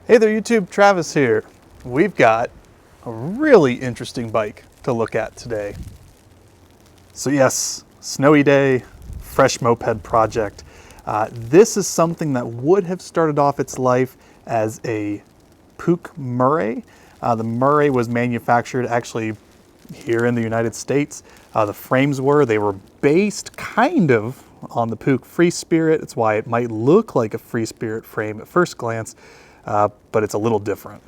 Hey there YouTube, Travis here. We've got a really interesting bike to look at today. So yes, snowy day, fresh moped project. This is something that would have started off its life as a Puch Murray. The Murray was manufactured actually here in the United States. The frames they were based kind of on the Puch Free Spirit. It's why it might look like a Free Spirit frame at first glance, but it's a little different.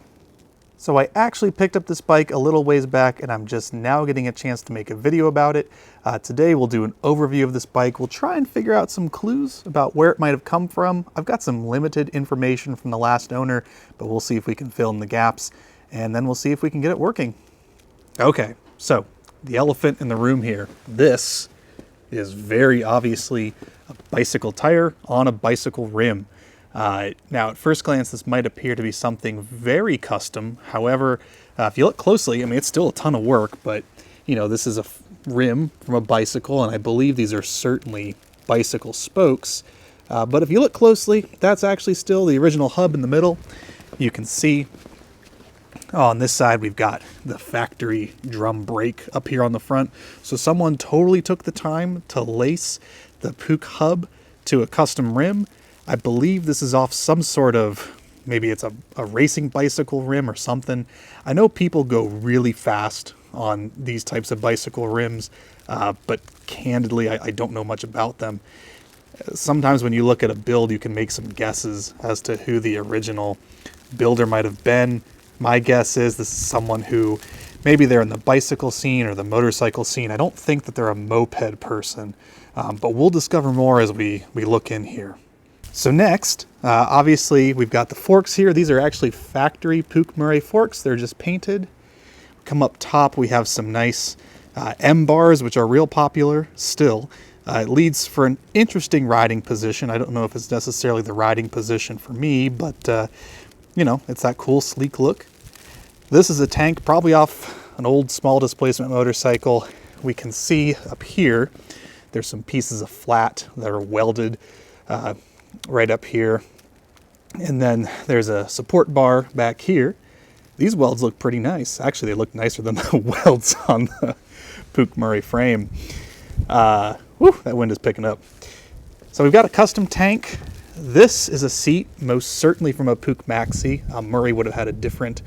So I actually picked up this bike a little ways back and I'm just now getting a chance to make a video about it. Today we'll do an overview of this bike. We'll try and figure out some clues about where it might have come from. I've got some limited information from the last owner, but we'll see if we can fill in the gaps and then we'll see if we can get it working. Okay, so the elephant in the room here. This is very obviously a bicycle tire on a bicycle rim. Now, at first glance, this might appear to be something very custom. However, if you look closely, I mean, it's still a ton of work, but, you know, this is a rim from a bicycle, and I believe these are certainly bicycle spokes. But if you look closely, that's actually still the original hub in the middle. You can see on this side, we've got the factory drum brake up here on the front. So someone totally took the time to lace the Puch hub to a custom rim. I believe this is off some sort of, maybe it's a racing bicycle rim or something. I know people go really fast on these types of bicycle rims, but candidly, I don't know much about them. Sometimes when you look at a build, you can make some guesses as to who the original builder might have been. My guess is this is someone who, maybe they're in the bicycle scene or the motorcycle scene. I don't think that they're a moped person, but we'll discover more as we look in here. So next, obviously we've got the forks here. These are actually factory Puch Murray forks. They're just painted. Come up top, we have some nice M bars, which are real popular still. It leads for an interesting riding position. I don't know if it's necessarily the riding position for me, but you know, it's that cool, sleek look. This is a tank, probably off an old small displacement motorcycle. We can see up here, there's some pieces of flat that are welded right up here. And then there's a support bar back here. These welds look pretty nice. Actually, they look nicer than the welds on the Puch Murray frame. Whew, that wind is picking up. So we've got a custom tank. This is a seat, most certainly from a Puch Maxi. Murray would have had a different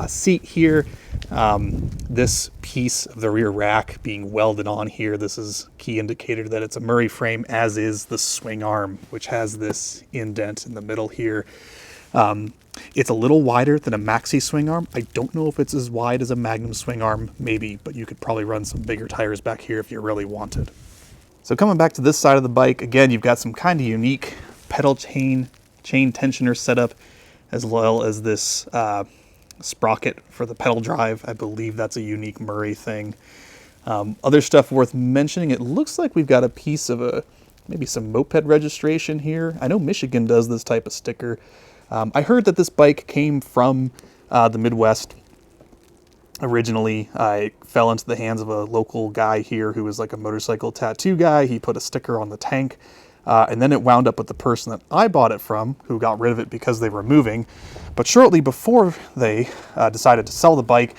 seat here. This piece of the rear rack being welded on here, this is a key indicator that it's a Murray frame, as is the swing arm, which has this indent in the middle here. It's a little wider than a Maxi swing arm. I don't know if it's as wide as a Magnum swing arm, maybe, but you could probably run some bigger tires back here if you really wanted. So coming back to this side of the bike, again, you've got some kind of unique pedal chain tensioner setup, as well as this sprocket for the pedal drive. I believe that's a unique Murray thing. Other stuff worth mentioning, it looks like we've got a piece of maybe some moped registration here. I know Michigan does this type of sticker. I heard that this bike came from the Midwest originally. I fell into the hands of a local guy here who was like a motorcycle tattoo guy. He put a sticker on the tank. And then it wound up with the person that I bought it from, who got rid of it because they were moving. But shortly before they decided to sell the bike,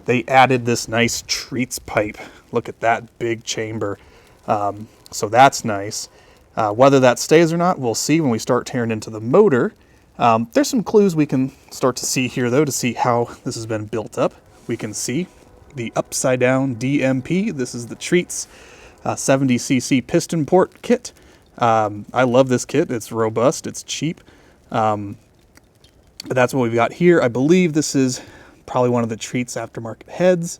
they added this nice treats pipe. Look at that big chamber. So that's nice. Whether that stays or not, we'll see when we start tearing into the motor. There's some clues we can start to see here, though, to see how this has been built up. We can see the upside down DMP. This is the Treats 70cc piston port kit. I love this kit. It's robust, it's cheap. But that's what we've got here. I believe this is probably one of the Treats aftermarket heads.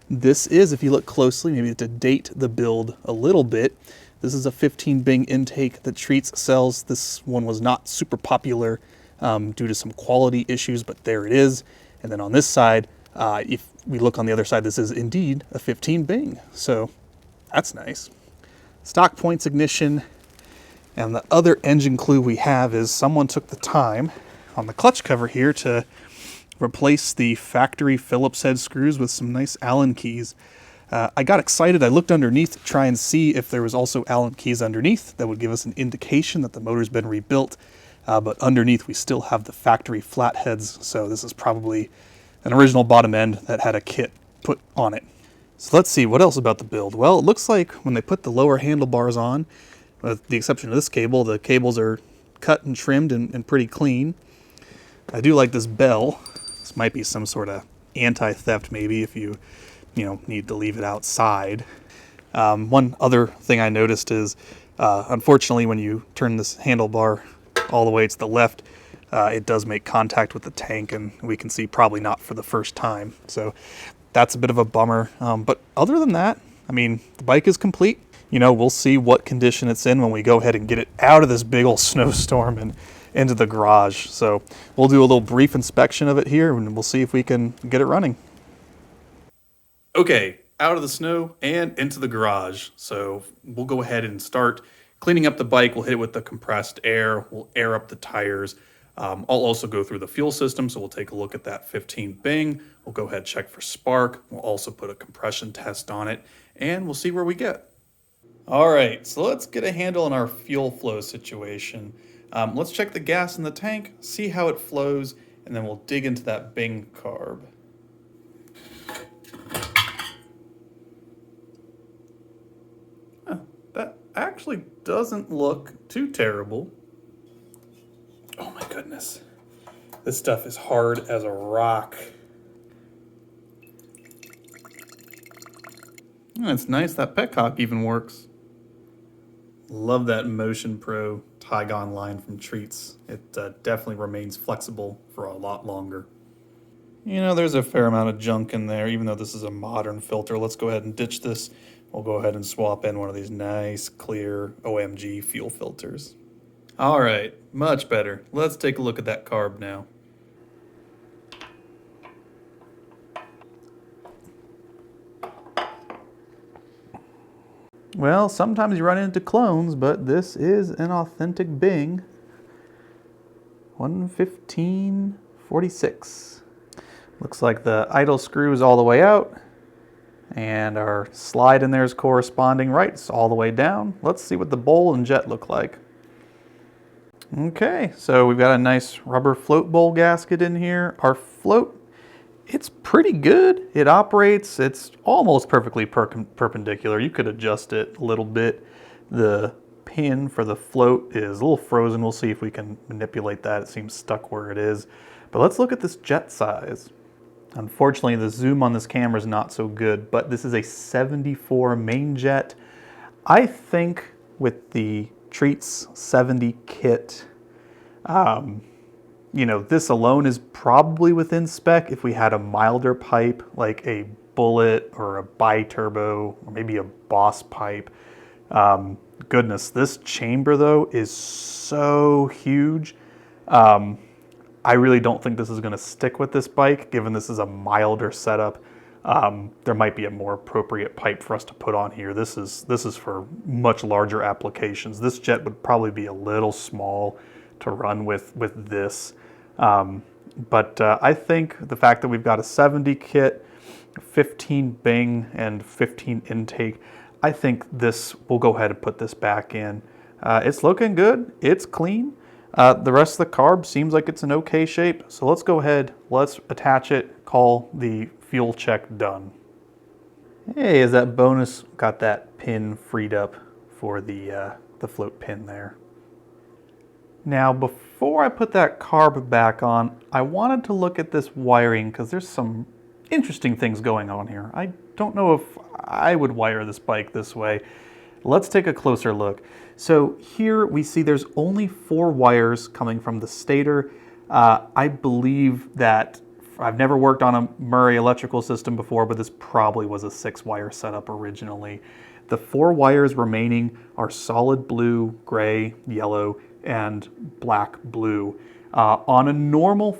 This is, if you look closely, maybe to date the build a little bit, this is a 15 Bing intake that Treats sells. This one was not super popular due to some quality issues, but there it is. And then on this side, if we look on the other side, this is indeed a 15 Bing. So that's nice. Stock points ignition. And the other engine clue we have is someone took the time on the clutch cover here to replace the factory Phillips head screws with some nice Allen keys. I got excited. I looked underneath to try and see if there was also Allen keys underneath that would give us an indication that the motor's been rebuilt. but underneath we still have the factory flatheads, so this is probably an original bottom end that had a kit put on it. So let's see, what else about the build? Well, it looks like when they put the lower handlebars on, with the exception of this cable, the cables are cut and trimmed and pretty clean. I do like this bell. This might be some sort of anti-theft maybe if you need to leave it outside. One other thing I noticed is, unfortunately, when you turn this handlebar all the way to the left, it does make contact with the tank, and we can see probably not for the first time. So that's a bit of a bummer. But other than that, I mean, the bike is complete. We'll see what condition it's in when we go ahead and get it out of this big old snowstorm and into the garage. So we'll do a little brief inspection of it here, and we'll see if we can get it running. Okay, out of the snow and into the garage. So we'll go ahead and start cleaning up the bike. We'll hit it with the compressed air. We'll air up the tires. I'll also go through the fuel system, so we'll take a look at that 15 Bing. We'll go ahead and check for spark. We'll also put a compression test on it, and we'll see where we get. All right, so let's get a handle on our fuel flow situation. Let's check the gas in the tank, see how it flows, and then we'll dig into that Bing carb. That actually doesn't look too terrible. Oh my goodness. This stuff is hard as a rock. Oh, it's nice that petcock even works. Love that Motion Pro Tygon line from Treats. It definitely remains flexible for a lot longer. There's a fair amount of junk in there, even though this is a modern filter. Let's go ahead and ditch this. We'll go ahead and swap in one of these nice, clear OMG fuel filters. All right, much better. Let's take a look at that carb now. Well, sometimes you run into clones, but this is an authentic Bing. 11546. Looks like the idle screw is all the way out, and our slide in there is corresponding right. It's all the way down. Let's see what the bowl and jet look like. Okay, so we've got a nice rubber float bowl gasket in here. Our float, it's pretty good. It operates, it's almost perfectly perpendicular. You could adjust it a little bit. The pin for the float is a little frozen. We'll see if we can manipulate that. It seems stuck where it is. But let's look at this jet size. Unfortunately, the zoom on this camera is not so good, but this is a 74 main jet. I think with the Treats 70 kit, this alone is probably within spec. If we had a milder pipe, like a Bullet or a bi-turbo, or maybe a Boss pipe. Goodness, this chamber though is so huge. I really don't think this is going to stick with this bike, given this is a milder setup. There might be a more appropriate pipe for us to put on here. This is for much larger applications. This jet would probably be a little small to run with this. But I think the fact that we've got a 70 kit, 15 Bing, and 15 intake, I think we'll go ahead and put this back in. It's looking good. It's clean. The rest of the carb seems like it's in okay shape. So let's go ahead, let's attach it, call the fuel check done. Hey, is that bonus got that pin freed up for the float pin there. Now, before I put that carb back on, I wanted to look at this wiring because there's some interesting things going on here. I don't know if I would wire this bike this way. Let's take a closer look. So here we see there's only 4 wires coming from the stator. I believe that I've never worked on a Murray electrical system before, but this probably was a 6-wire setup originally. The 4 wires remaining are solid blue, gray, yellow, and black blue. On a normal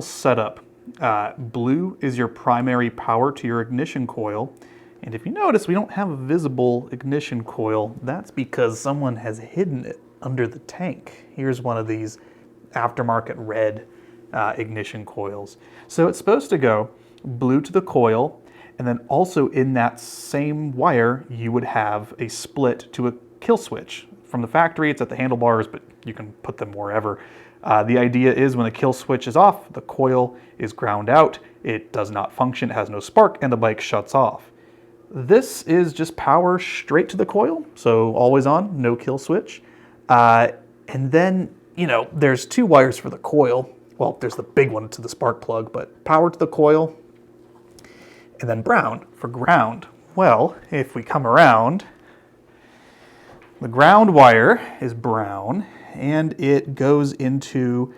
setup, blue is your primary power to your ignition coil. And if you notice, we don't have a visible ignition coil. That's because someone has hidden it under the tank. Here's one of these aftermarket red ignition coils. So it's supposed to go blue to the coil, and then also in that same wire, you would have a split to a kill switch. From the factory, it's at the handlebars, but you can put them wherever. The idea is when the kill switch is off, the coil is ground out, it does not function, it has no spark, and the bike shuts off. This is just power straight to the coil, so always on, no kill switch. And then, there's 2 wires for the coil. Well, there's the big one to the spark plug, but power to the coil, and then brown for ground. Well, if we come around, the ground wire is brown, and it goes into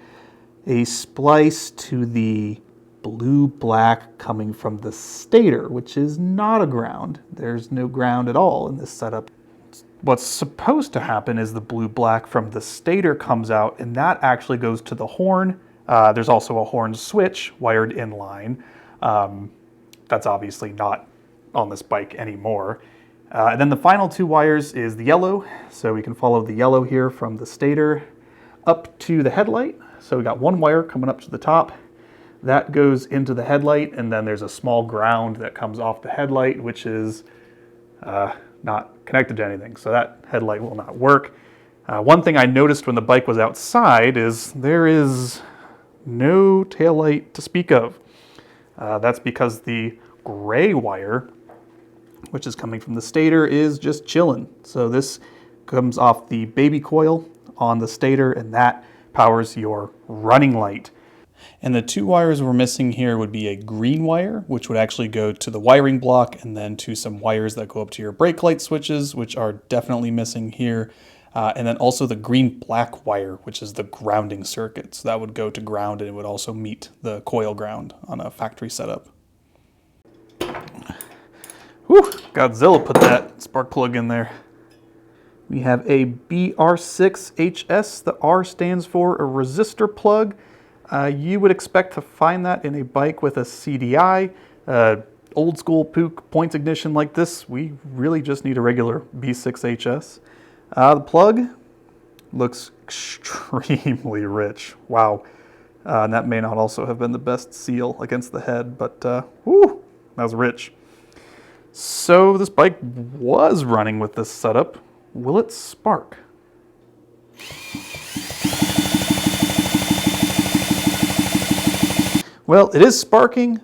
a splice to the blue-black coming from the stator, which is not a ground. There's no ground at all in this setup. What's supposed to happen is the blue-black from the stator comes out, and that actually goes to the horn. There's also a horn switch wired in line. That's obviously not on this bike anymore. And then the final 2 wires is the yellow. So we can follow the yellow here from the stator up to the headlight. So we got 1 wire coming up to the top. That goes into the headlight, and then there's a small ground that comes off the headlight, which is not connected to anything. So that headlight will not work. One thing I noticed when the bike was outside is there is no taillight to speak of. That's because the gray wire, which is coming from the stator, is just chilling. So this comes off the baby coil on the stator, and that powers your running light. And the 2 wires we're missing here would be a green wire, which would actually go to the wiring block, and then to some wires that go up to your brake light switches, which are definitely missing here. And then also the green-black wire, which is the grounding circuit. So that would go to ground, and it would also meet the coil ground on a factory setup. Whew, Godzilla put that spark plug in there. We have a BR6HS. The R stands for a resistor plug. You would expect to find that in a bike with a CDI. Old school Puch points ignition like this, we really just need a regular B6HS. The plug looks extremely rich. Wow. And that may not also have been the best seal against the head, but whew, that was rich. So this bike was running with this setup. Will it spark? Well, it is sparking.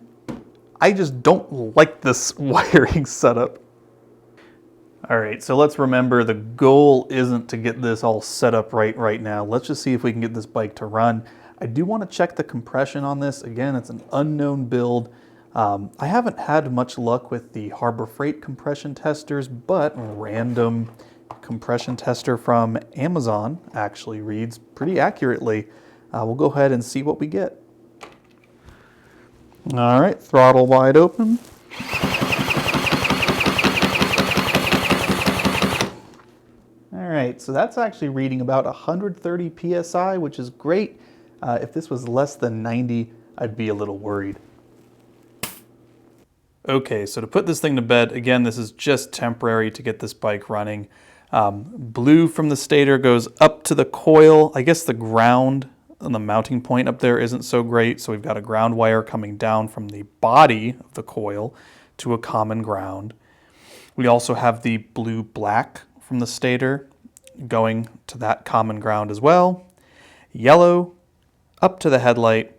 I just don't like this wiring setup. All right, so let's remember the goal isn't to get this all set up right now. Let's just see if we can get this bike to run. I do want to check the compression on this. Again, it's an unknown build. I haven't had much luck with the Harbor Freight compression testers, but random compression tester from Amazon actually reads pretty accurately. We'll go ahead and see what we get. All right, throttle wide open. All right, so that's actually reading about 130 PSI, which is great. If this was less than 90, I'd be a little worried. Okay, so to put this thing to bed, again, this is just temporary to get this bike running. Blue from the stator goes up to the coil. I guess the ground on the mounting point up there isn't so great, so we've got a ground wire coming down from the body of the coil to a common ground. We also have the blue-black from the stator going to that common ground as well. Yellow up to the headlight,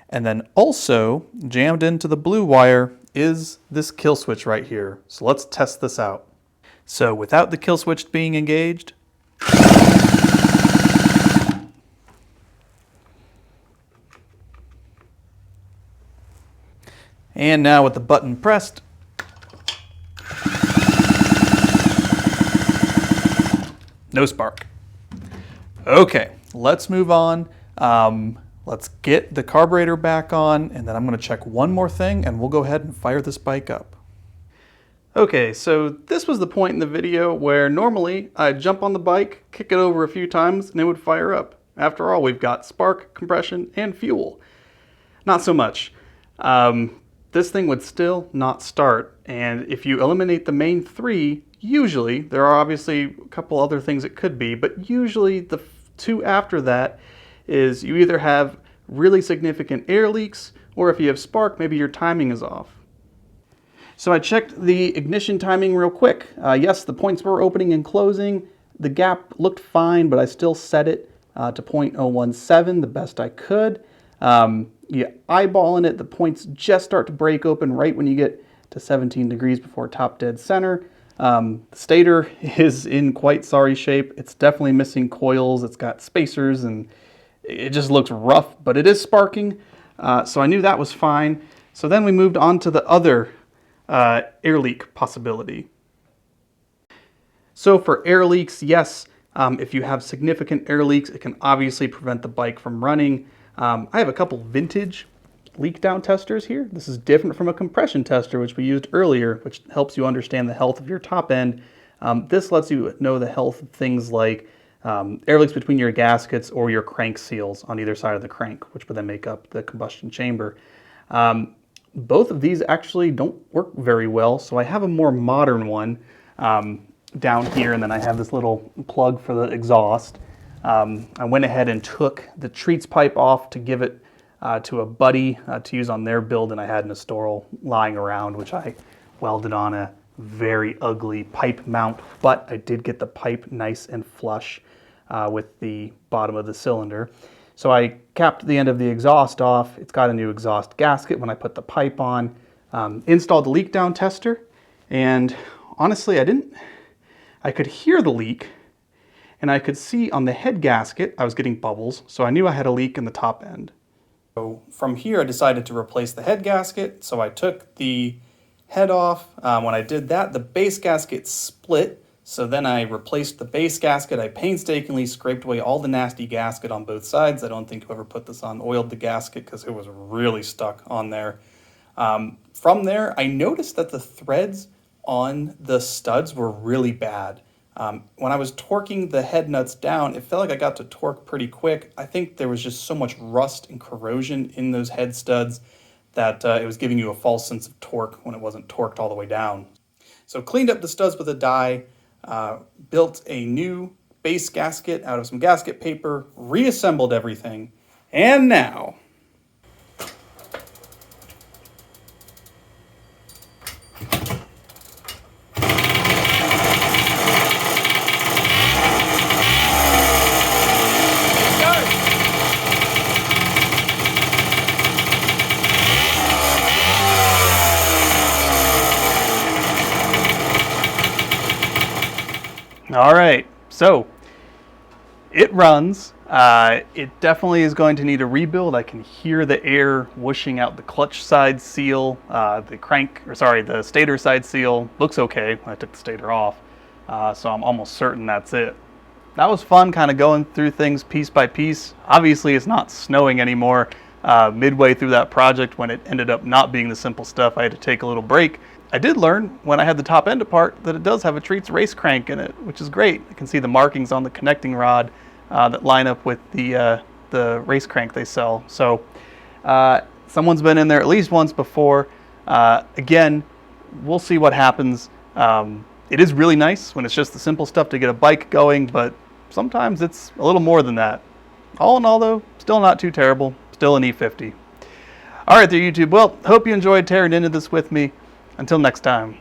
and then also jammed into the blue wire is this kill switch right here. So let's test this out. So without the kill switch being engaged, and now with the button pressed, no spark. Okay, let's move on. Let's get the carburetor back on, and then I'm going to check one more thing, and we'll go ahead and fire this bike up. Okay, so this was the point in the video where normally I'd jump on the bike, kick it over a few times, and it would fire up. After all, we've got spark, compression, and fuel. Not so much. This thing would still not start, and if you eliminate the main 3, usually, there are obviously a couple other things it could be, but usually the 2 after that is you either have really significant air leaks, or if you have spark, maybe your timing is off. So I checked the ignition timing real quick. Yes, the points were opening and closing. The gap looked fine, but I still set it to 0.017 the best I could. You eyeballing it, the points just start to break open right when you get to 17 degrees before top dead center. The stator is in quite sorry shape. It's definitely missing coils. It's got spacers and it just looks rough, but it is sparking. So I knew that was fine. So then we moved on to the other air leak possibility. So for air leaks, yes, if you have significant air leaks, it can obviously prevent the bike from running. I have a couple vintage leak down testers here. This is different from a compression tester, which we used earlier, which helps you understand the health of your top end. This lets you know the health of things like air leaks between your gaskets or your crank seals on either side of the crank, which would then make up the combustion chamber. Both of these actually don't work very well, so I have a more modern one down here, and then I have this little plug for the exhaust. I went ahead and took the treats pipe off to give it to a buddy to use on their build, and I had an Estoril lying around, which I welded on a very ugly pipe mount, but I did get the pipe nice and flush with the bottom of the cylinder. So I capped the end of the exhaust off. It's got a new exhaust gasket when I put the pipe on, installed the leak down tester, and honestly, I could hear the leak, and I could see on the head gasket I was getting bubbles, so I knew I had a leak in the top end. So from here I decided to replace the head gasket, so I took the head off. When I did that, the base gasket split, so then I replaced the base gasket. I painstakingly scraped away all the nasty gasket on both sides. I don't think whoever put this on oiled the gasket because it was really stuck on there. From there, I noticed that the threads on the studs were really bad. When I was torquing the head nuts down, it felt like I got to torque pretty quick. I think there was just so much rust and corrosion in those head studs that it was giving you a false sense of torque when it wasn't torqued all the way down. So cleaned up the studs with a die, built a new base gasket out of some gasket paper, reassembled everything, and now All right, so it runs. It definitely is going to need a rebuild. I can hear the air whooshing out the clutch side seal. The stator side seal looks okay when I took the stator off. So I'm almost certain that's it. That was fun, kind of going through things piece by piece. Obviously, it's not snowing anymore. Midway through that project, when it ended up not being the simple stuff, I had to take a little break. I did learn when I had the top end apart that it does have a Treats race crank in it, which is great. I can see the markings on the connecting rod that line up with the race crank they sell. So someone's been in there at least once before. Again, we'll see what happens. It is really nice when it's just the simple stuff to get a bike going, but sometimes it's a little more than that. All in all, though, still not too terrible. Still an E50. All right there, YouTube. Well, hope you enjoyed tearing into this with me. Until next time.